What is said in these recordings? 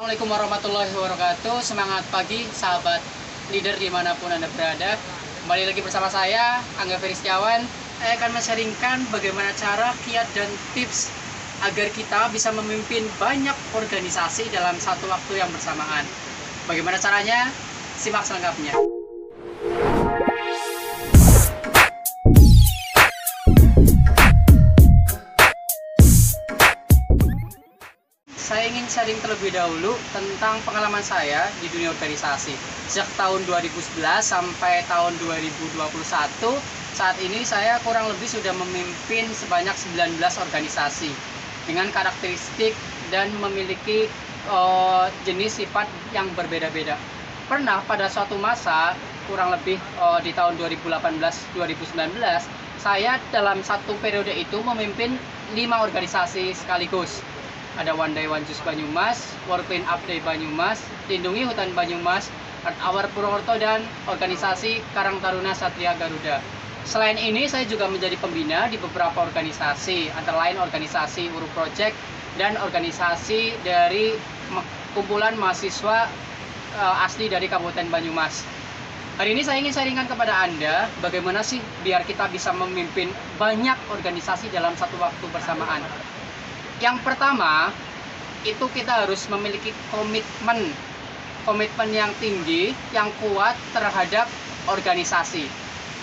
Assalamualaikum warahmatullahi wabarakatuh. Semangat pagi sahabat leader dimanapun Anda berada. Kembali lagi bersama saya Angga Feristiawan. Saya akan men-sharingkan bagaimana cara, kiat, dan tips agar kita bisa memimpin banyak organisasi dalam satu waktu yang bersamaan. Bagaimana caranya? Simak selengkapnya. Saya ingin sharing terlebih dahulu tentang pengalaman saya di dunia organisasi. Sejak tahun 2011 sampai tahun 2021, saat ini saya kurang lebih sudah memimpin sebanyak 19 organisasi dengan karakteristik dan memiliki jenis sifat yang berbeda-beda. Pernah pada suatu masa, kurang lebih di tahun 2018-2019, saya dalam satu periode itu memimpin 5 organisasi sekaligus. Ada One Day One Juice Banyumas, World Clean Up Day Banyumas, Lindungi Hutan Banyumas, Earth Hour Purwokerto, dan organisasi Karang Taruna Satria Garuda. Selain ini, saya juga menjadi pembina di beberapa organisasi, antara lain organisasi Uru Project dan organisasi dari kumpulan mahasiswa asli dari Kabupaten Banyumas. Hari ini saya ingin sharingkan kepada Anda bagaimana sih biar kita bisa memimpin banyak organisasi dalam satu waktu bersamaan. Yang pertama, itu kita harus memiliki komitmen yang tinggi, yang kuat terhadap organisasi.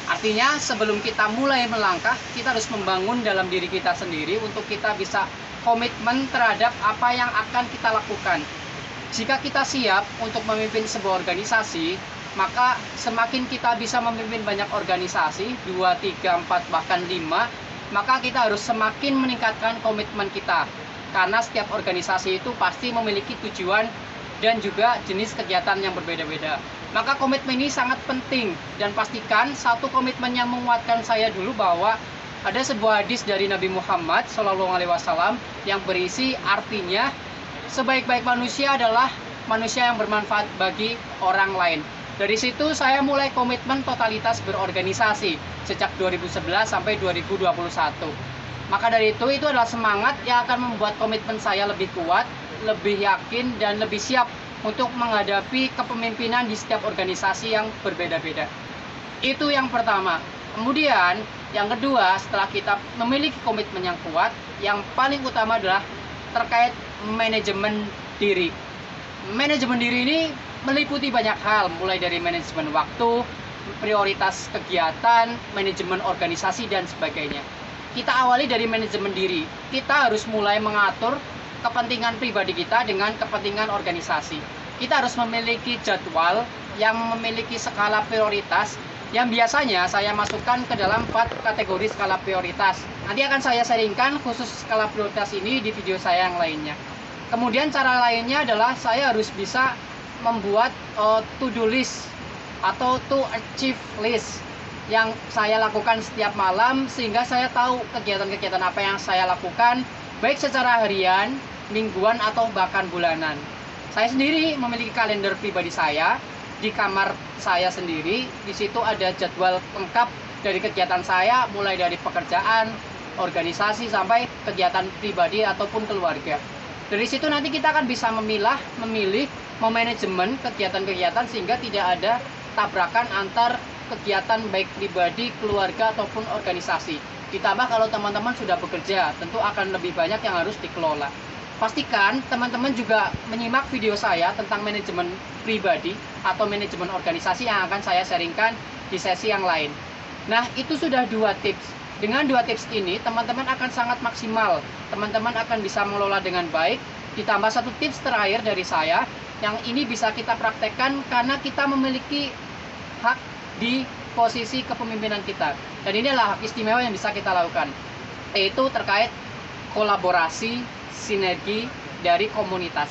Artinya, sebelum kita mulai melangkah, kita harus membangun dalam diri kita sendiri untuk kita bisa komitmen terhadap apa yang akan kita lakukan. Jika kita siap untuk memimpin sebuah organisasi, maka semakin kita bisa memimpin banyak organisasi, 2, 3, 4, bahkan 5, maka kita harus semakin meningkatkan komitmen kita. Karena setiap organisasi itu pasti memiliki tujuan dan juga jenis kegiatan yang berbeda-beda. Maka komitmen ini sangat penting, dan pastikan satu komitmen yang menguatkan saya dulu bahwa ada sebuah hadis dari Nabi Muhammad SAW yang berisi artinya sebaik-baik manusia adalah manusia yang bermanfaat bagi orang lain. Dari situ saya mulai komitmen totalitas berorganisasi sejak 2011 sampai 2021. Maka dari itu adalah semangat yang akan membuat komitmen saya lebih kuat, lebih yakin, dan lebih siap untuk menghadapi kepemimpinan di setiap organisasi yang berbeda-beda. Itu yang pertama. Kemudian yang kedua, setelah kita memiliki komitmen yang kuat, yang paling utama adalah terkait manajemen diri. Manajemen diri ini meliputi banyak hal, mulai dari manajemen waktu, prioritas kegiatan, manajemen organisasi, dan sebagainya. Kita awali dari manajemen diri. Kita harus mulai mengatur kepentingan pribadi kita dengan kepentingan organisasi. Kita harus memiliki jadwal yang memiliki skala prioritas, yang biasanya saya masukkan ke dalam 4 kategori skala prioritas. Nanti akan saya sharingkan khusus skala prioritas ini di video saya yang lainnya. Kemudian cara lainnya adalah saya harus bisa membuat to-do list atau to achieve list yang saya lakukan setiap malam, sehingga saya tahu kegiatan-kegiatan apa yang saya lakukan baik secara harian, mingguan, atau bahkan bulanan. Saya sendiri memiliki kalender pribadi saya di kamar saya sendiri. Di situ ada jadwal lengkap dari kegiatan saya, mulai dari pekerjaan, organisasi, sampai kegiatan pribadi ataupun keluarga. Dari situ nanti kita akan bisa memilih, memanajemen kegiatan-kegiatan sehingga tidak ada tabrakan antar kegiatan baik pribadi, keluarga, ataupun organisasi. Ditambah kalau teman-teman sudah bekerja, tentu akan lebih banyak yang harus dikelola. Pastikan teman-teman juga menyimak video saya tentang manajemen pribadi atau manajemen organisasi yang akan saya sharingkan di sesi yang lain. Nah, itu sudah 2 tips. Dengan 2 tips ini, teman-teman akan sangat maksimal. Teman-teman akan bisa mengelola dengan baik. Ditambah 1 tips terakhir dari saya, yang ini bisa kita praktekkan karena kita memiliki hak di posisi kepemimpinan kita. Dan ini adalah hak istimewa yang bisa kita lakukan, yaitu terkait kolaborasi, sinergi dari komunitas.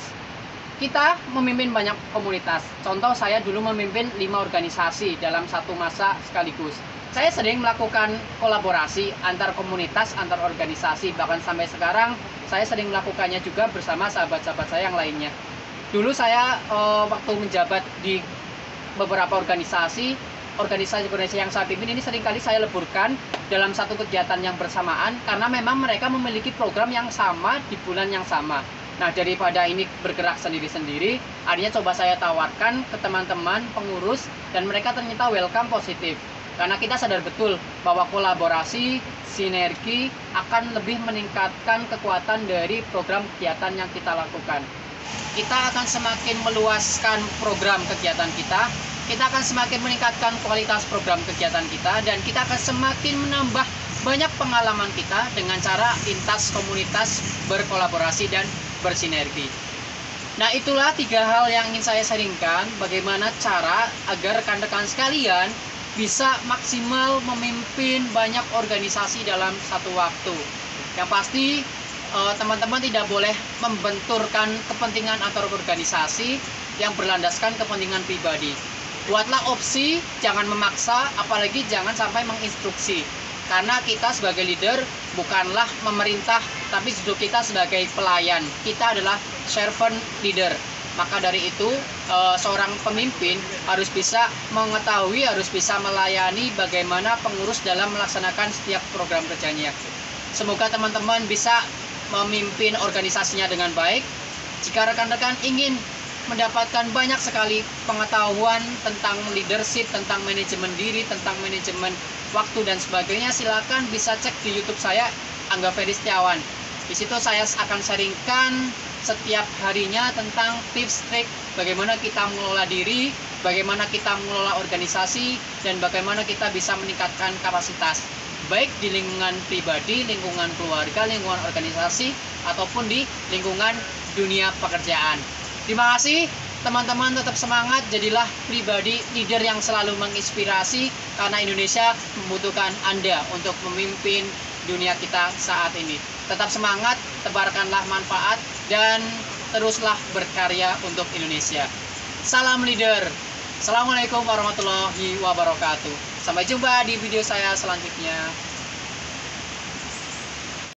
Kita memimpin banyak komunitas. Contoh, saya dulu memimpin 5 organisasi dalam satu masa sekaligus. Saya sering melakukan kolaborasi antar komunitas, antar organisasi. Bahkan sampai sekarang saya sering melakukannya juga bersama sahabat-sahabat saya yang lainnya. Dulu saya waktu menjabat di beberapa organisasi yang saya pimpin ini seringkali saya leburkan dalam satu kegiatan yang bersamaan karena memang mereka memiliki program yang sama di bulan yang sama. Nah, daripada ini bergerak sendiri-sendiri, akhirnya coba saya tawarkan ke teman-teman pengurus dan mereka ternyata welcome positif. Karena kita sadar betul bahwa kolaborasi, sinergi akan lebih meningkatkan kekuatan dari program kegiatan yang kita lakukan. Kita akan semakin meluaskan program kegiatan kita akan semakin meningkatkan kualitas program kegiatan kita, dan kita akan semakin menambah banyak pengalaman kita dengan cara lintas komunitas berkolaborasi dan bersinergi. Nah, itulah 3 hal yang ingin saya sharingkan, bagaimana cara agar rekan-rekan sekalian bisa maksimal memimpin banyak organisasi dalam satu waktu. Yang pasti teman-teman tidak boleh membenturkan kepentingan antar organisasi yang berlandaskan kepentingan pribadi. Buatlah opsi, jangan memaksa, apalagi jangan sampai menginstruksi. Karena kita sebagai leader bukanlah memerintah, tapi justru kita sebagai pelayan. Kita adalah servant leader. Maka dari itu, seorang pemimpin harus bisa mengetahui, harus bisa melayani bagaimana pengurus dalam melaksanakan setiap program kerjanya. Semoga teman-teman bisa memimpin organisasinya dengan baik. Jika rekan-rekan ingin mendapatkan banyak sekali pengetahuan tentang leadership, tentang manajemen diri, tentang manajemen waktu dan sebagainya, silakan bisa cek di YouTube saya, Angga Ferry Setiawan. Di situ saya akan sharingkan setiap harinya tentang tips trik bagaimana kita mengelola diri, bagaimana kita mengelola organisasi, dan bagaimana kita bisa meningkatkan kapasitas baik di lingkungan pribadi, lingkungan keluarga, lingkungan organisasi, ataupun di lingkungan dunia pekerjaan. Terima kasih teman-teman, tetap semangat, jadilah pribadi leader yang selalu menginspirasi, karena Indonesia membutuhkan Anda untuk memimpin dunia kita saat ini. Tetap semangat, tebarkanlah manfaat, dan teruslah berkarya untuk Indonesia. Salam leader. Assalamualaikum warahmatullahi wabarakatuh. Sampai jumpa di video saya selanjutnya.